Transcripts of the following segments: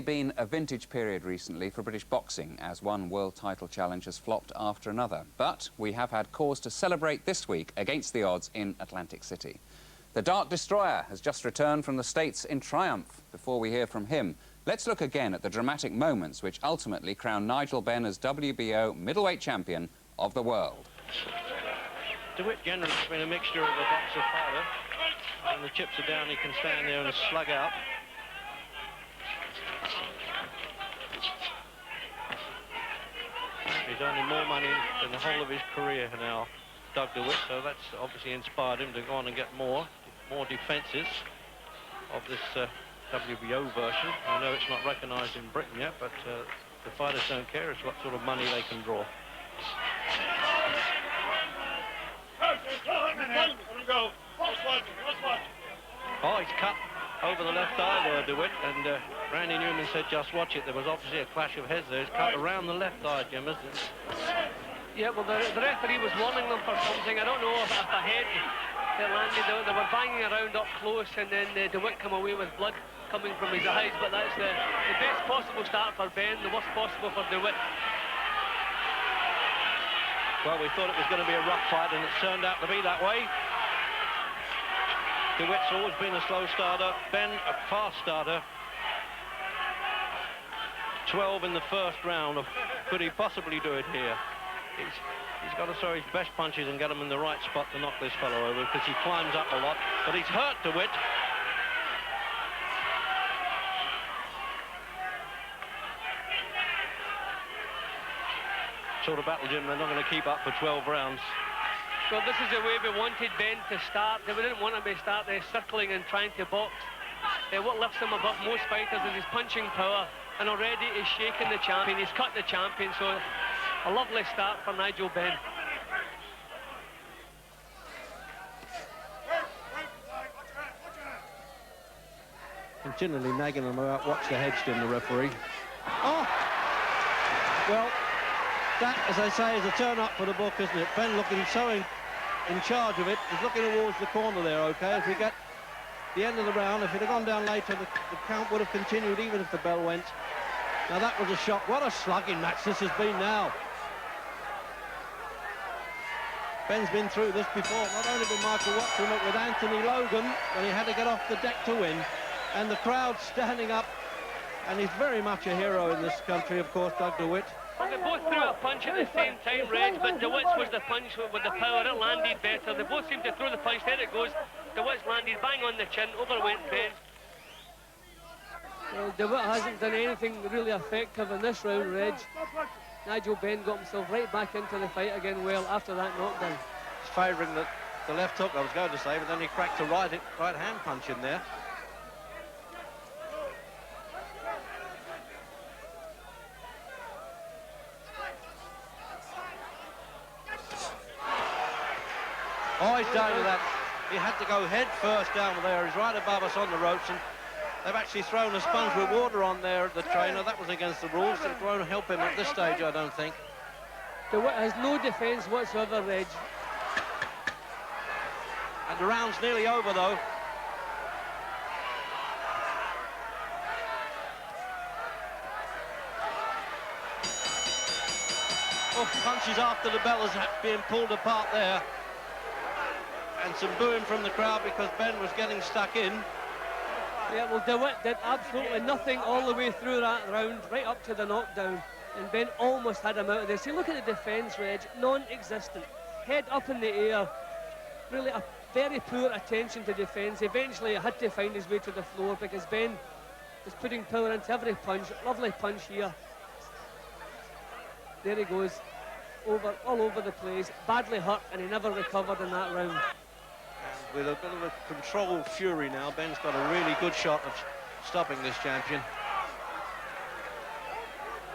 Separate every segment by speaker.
Speaker 1: Been a vintage period recently for British boxing as one world title challenge has flopped after another. But we have had cause to celebrate this week against the odds in Atlantic City. The Dark Destroyer has just returned from the States in triumph. Before we hear from him, let's look again at the dramatic moments which ultimately crowned Nigel Benn as WBO middleweight champion of the world.
Speaker 2: De Witt generally has been a mixture of a boxer fighter. When the chips are down, he can stand there and slug out. He's earning more money than the whole of his career now, Doug De Witt, so that's obviously inspired him to go on and get more defences of this WBO version. I know it's not recognised in Britain yet, but the fighters don't care. It's what sort of money they can draw. Oh, he's cut over the left eye there, De Witt, and Randy Newman said, just watch it. There was obviously a clash of heads there. It's cut around the left eye, Jim, isn't it?
Speaker 3: Yeah, well, the referee was warning them for something. I don't know if a head that landed. They were banging around up close, and then De Witt came away with blood coming from his eyes, but that's the best possible start for Ben, the worst possible for De Witt.
Speaker 2: Well, we thought it was going to be a rough fight, and it's turned out to be that way. De Witt's always been a slow starter, Ben a fast starter. 12 in the first round. Could he possibly do it here? He's got to throw his best punches and get them in the right spot to knock this fellow over, because he climbs up a lot, but he's hurt De Witt. Sort of battle, Jim, they're not going to keep up for 12 rounds.
Speaker 3: So this is the way we wanted Ben to start. We didn't want him to start there circling and trying to box. What lifts him above most fighters is his punching power, and already he's shaking the champion. He's cut the champion, so a lovely start for Nigel Benn.
Speaker 2: Continually nagging him about watch the hedge, Jim, the referee. Oh! Well, that, as I say, is a turn-up for the book, isn't it? Ben looking so in charge of it. He's looking towards the corner there, OK? As we get the end of the round, if it had gone down later, the count would have continued even if the bell went. Now, that was a shock. What a slugging match this has been now. Ben's been through this before, not only with Michael Watson, but with Anthony Logan, when he had to get off the deck to win. And the crowd standing up, and he's very much a hero in this country, of course, Doug De Witt.
Speaker 3: Well, they both threw a punch at the same time, Reg, but De Witt's was the punch with the power. It landed better. They both seemed to throw the punch. There it goes. De Witt's landed bang on the chin. Over went Ben. Well, De Witt hasn't done anything really effective in this round, Reg. Nigel Benn got himself right back into the fight again well after that knockdown.
Speaker 2: He's favouring the left hook, I was going to say, but then he cracked a right hand punch in there. Oh, he's down with that. He had to go head first down there. He's right above us on the ropes, and they've actually thrown a sponge with water on there, the trainer. That was against the rules. It won't help him at this stage, I don't think.
Speaker 3: De Witt has no defence whatsoever, Reg.
Speaker 2: And the round's nearly over, though. Oh, punches after the bell is being pulled apart there. And some booing from the crowd because Ben was getting stuck in.
Speaker 3: Yeah, well, De Witt did absolutely nothing all the way through that round, right up to the knockdown. And Ben almost had him out of there. See, look at the defence, Reg, non-existent. Head up in the air. Really a very poor attention to defence. Eventually, he had to find his way to the floor because Ben was putting power into every punch. Lovely punch here. There he goes, all over the place. Badly hurt, and he never recovered in that round.
Speaker 2: With a bit of a controlled fury now, Ben's got a really good shot of stopping this champion.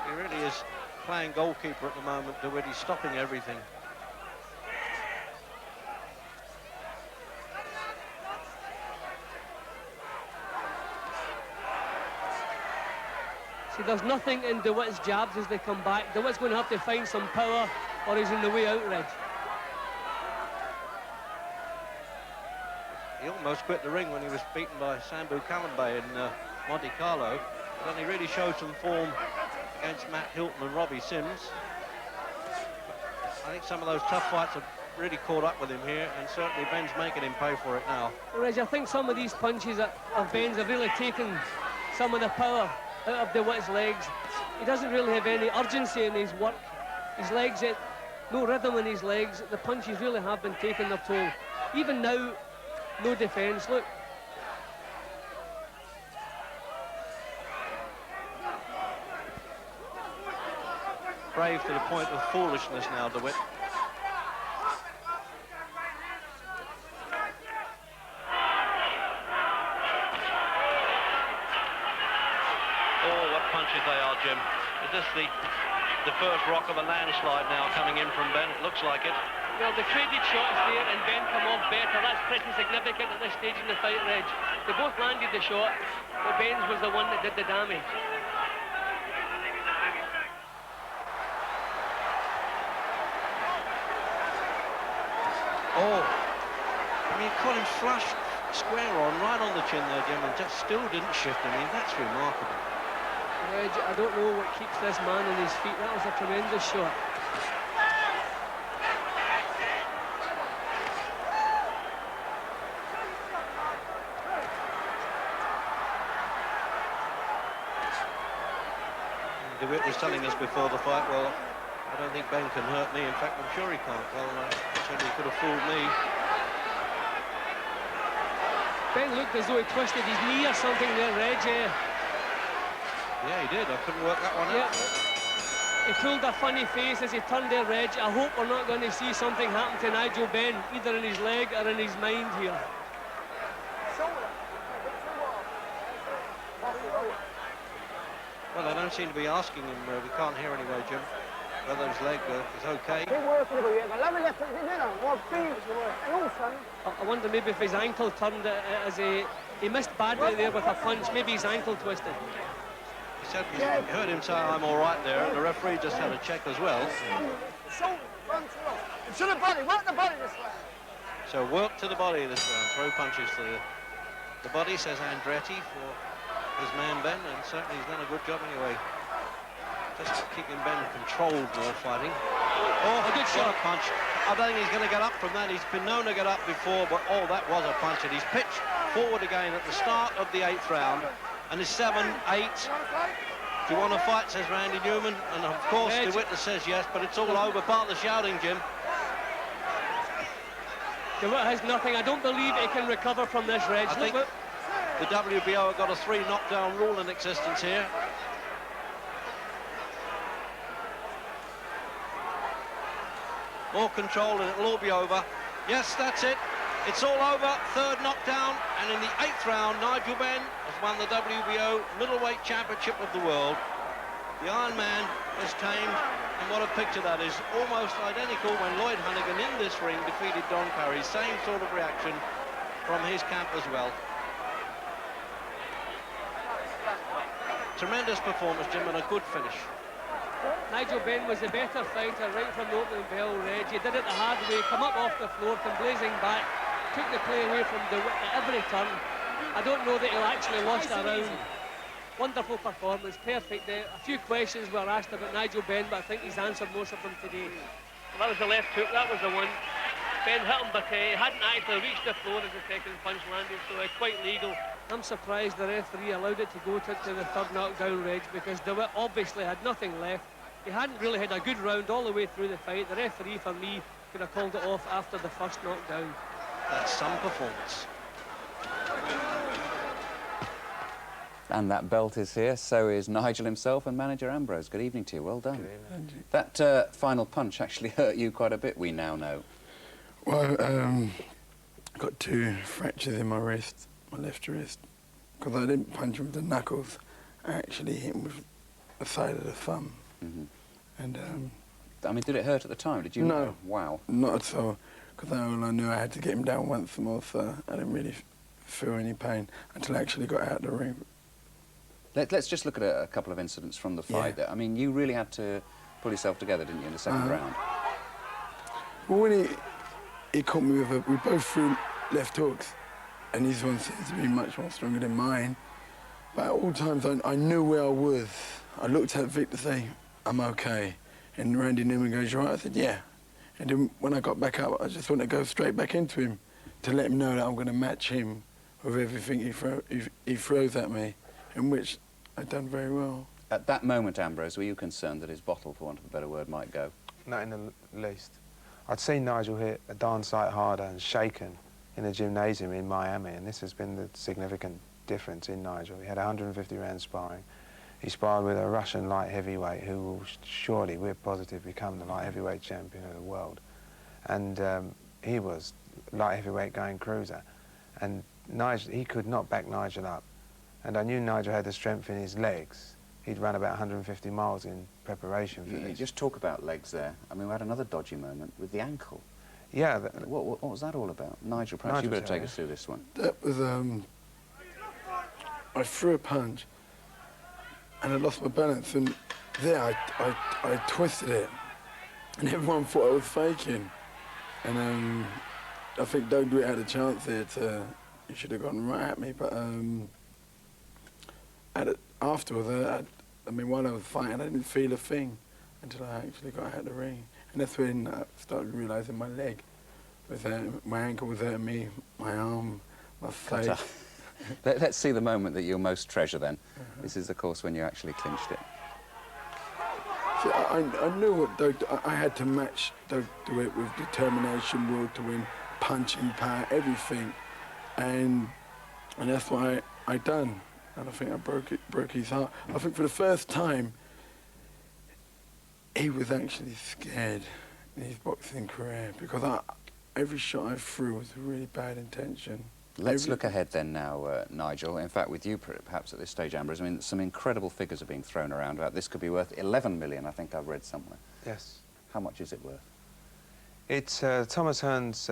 Speaker 2: He really is playing goalkeeper at the moment, De Witt. He's stopping everything.
Speaker 3: See, there's nothing in De Witt's jabs as they come back. De Witt's going to have to find some power, or he's in the way out, Reg.
Speaker 2: He almost quit the ring when he was beaten by Sambu Kalambay in Monte Carlo. Certainly really showed some form against Matt Hilton and Robbie Sims. I think some of those tough fights have really caught up with him here, and certainly Ben's making him pay for it now.
Speaker 3: Whereas I think some of these punches of Ben's have really taken some of the power out of De Witt's legs. He doesn't really have any urgency in his work. His legs, no rhythm in his legs. The punches really have been taking their toll. Even now, no defence. Look.
Speaker 2: Brave to the point of foolishness now, De Witt.
Speaker 4: They are, Jim. Is this the first rock of a landslide now coming in from Ben? It looks like it.
Speaker 3: Well, the traded shots there and Ben come off better. That's pretty significant at this stage in the fight, Reg. They both landed the shot, but Ben's was the one that did the damage.
Speaker 2: Oh, I mean, caught him flush, square on, right on the chin there, Jim, and just still didn't shift. I mean, that's remarkable.
Speaker 3: Reg, I don't know what keeps this man on his feet. That was a tremendous shot.
Speaker 2: De Witt was telling us before the fight, well, I don't think Ben can hurt me. In fact, I'm sure he can't. Well, certainly could have fooled me.
Speaker 3: Ben looked as though he twisted his knee or something there, Reg.
Speaker 2: Yeah, he did. I couldn't work that one out.
Speaker 3: He pulled a funny face as he turned there, Reg. I hope we're not going to see something happen to Nigel Benn, either in his leg or in his mind here.
Speaker 2: Well, they don't seem to be asking him. We can't hear anyway, Jim, whether his leg is okay.
Speaker 3: I wonder maybe if his ankle turned as he missed badly there with a punch. Maybe his ankle twisted.
Speaker 2: He said he heard him say, I'm all right there, and the referee just had a check as well. So work to the body this round, throw punches to the body, says Andretti for his man Ben, and certainly he's done a good job anyway. Just keeping Ben controlled more fighting. Oh, a good shot. Punch. I don't think he's going to get up from that. He's been known to get up before, but oh, that was a punch, and he's pitched forward again at the start of the 8th round. And it's 7-8. Do you want to fight, says Randy Newman. And of course, De Witt says yes, but it's all over. Part of the shouting, Jim.
Speaker 3: De Witt has nothing. I don't believe he can recover from this, Reg.
Speaker 2: I think the WBO have got a 3 knockdown rule in existence here. More control and it'll all be over. Yes, that's it. It's all over. 3rd knockdown, and in the 8th round, Nigel Benn has won the WBO Middleweight Championship of the world. The Iron Man is tamed, and what a picture that is. Almost identical when Lloyd Hunnigan in this ring defeated Don Curry. Same sort of reaction from his camp as well. Tremendous performance, Jim, and a good finish.
Speaker 3: Nigel Benn was the better fighter right from the opening bell, Reg. He did it the hard way, come up off the floor, come blazing back, took the play away from De Witt at every turn. I don't know that he'll actually lost a round. Wonderful performance, perfect. A few questions were asked about Nigel Benn, but I think he's answered most of them today. Well, that was the left hook, that was the one. Ben hit him, but he hadn't actually reached the floor as the second punch landed, so quite legal. I'm surprised the referee allowed it to go to the 3rd knockdown, Reg, because De Witt obviously had nothing left. He hadn't really had a good round all the way through the fight. The referee, for me, could have called it off after the 1st knockdown.
Speaker 2: That's some performance.
Speaker 1: And that belt is here, so is Nigel himself and manager Ambrose. Good evening to you, well done. That final punch actually hurt you quite a bit, we now know.
Speaker 5: Well, I got 2 fractures in my wrist, my left wrist, because I didn't punch him with the knuckles. I actually hit him with the side of the thumb.
Speaker 1: Mm-hmm.
Speaker 5: And
Speaker 1: I mean, did it hurt at the time? Did you know? Wow.
Speaker 5: Not at all, because all I knew I had to get him down once more, so I didn't really feel any pain until I actually got out of the ring.
Speaker 1: Let's just look at a couple of incidents from the fight.
Speaker 5: Yeah.
Speaker 1: I mean, you really had to pull yourself together, didn't you, in the 2nd round?
Speaker 5: Well, when he caught me with we both threw left hooks, and his one seems to be much more stronger than mine. But at all times, I knew where I was. I looked at Vic to say, I'm okay. And Randy Newman goes, you all right? I said, yeah. And then when I got back up, I just wanted to go straight back into him to let him know that I'm going to match him with everything he throws at me, in which I've done very well.
Speaker 1: At that moment, Ambrose, were you concerned that his bottle, for want of a better word, might go?
Speaker 6: Not in the least. I'd seen Nigel hit a darn sight harder and shaken in a gymnasium in Miami, and this has been the significant difference in Nigel. He had 150 rounds sparring. He sparred with a Russian light heavyweight who will surely, we're positive, become the light heavyweight champion of the world. And he was light heavyweight going cruiser. And Nigel, he could not back Nigel up. And I knew Nigel had the strength in his legs. He'd run about 150 miles in preparation for this.
Speaker 1: Just talk about legs there. I mean, we had another dodgy moment with the ankle.
Speaker 6: Yeah.
Speaker 1: What was that all about? Nigel, perhaps you better take us through this one.
Speaker 5: That was, I threw a punch and I lost my balance, and there I twisted it, and everyone thought I was faking. And I think Doug De Witt had a chance there he should have gone right at me, but afterwards, I mean, while I was fighting, I didn't feel a thing until I actually got out of the ring. And that's when I started realising my leg was my ankle was hurting me, my arm, my face.
Speaker 1: Let's see the moment that you'll most treasure then. This is, of course, when you actually clinched it.
Speaker 5: See, I knew what I had to match Doug De Witt with determination, will to win, punching power, everything. And that's what I done. And I think I broke his heart. I think for the first time, he was actually scared in his boxing career, because every shot I threw was a really bad intention.
Speaker 1: Let's look ahead then now, Nigel. In fact, with you perhaps at this stage, Ambrose, I mean, some incredible figures are being thrown around about this could be worth 11 million, I think I've read somewhere.
Speaker 6: Yes.
Speaker 1: How much is it worth?
Speaker 6: It's Thomas Hearn's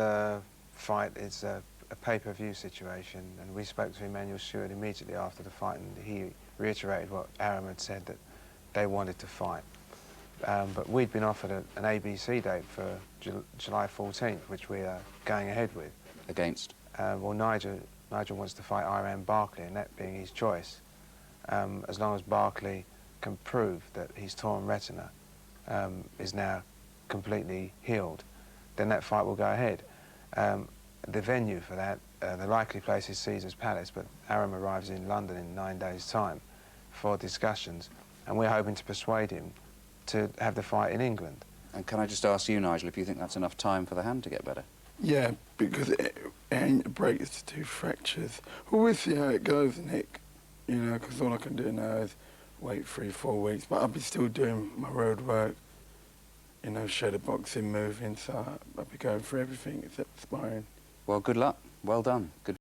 Speaker 6: fight. It's a pay-per-view situation, and we spoke to Emmanuel Stewart immediately after the fight, and he reiterated what Aram had said, that they wanted to fight. But we'd been offered an ABC date for July 14th, which we are going ahead with.
Speaker 1: Against?
Speaker 6: Well, Nigel wants to fight Iran Barkley, and that being his choice. As long as Barkley can prove that his torn retina is now completely healed, then that fight will go ahead. The venue for that, the likely place is Caesar's Palace, but Aram arrives in London in 9 days' time for discussions, and we're hoping to persuade him to have the fight in England.
Speaker 1: And can I just ask you, Nigel, if you think that's enough time for the hand to get better?
Speaker 5: Yeah, because it ain't a break, it's 2 fractures. Well, we'll see how it goes, Nick, you know, because all I can do now is wait 3-4 weeks, but I'll be still doing my road work, you know, shadow boxing, moving, so I'll be going for everything except sparring.
Speaker 1: Well, good luck. Well done. Good.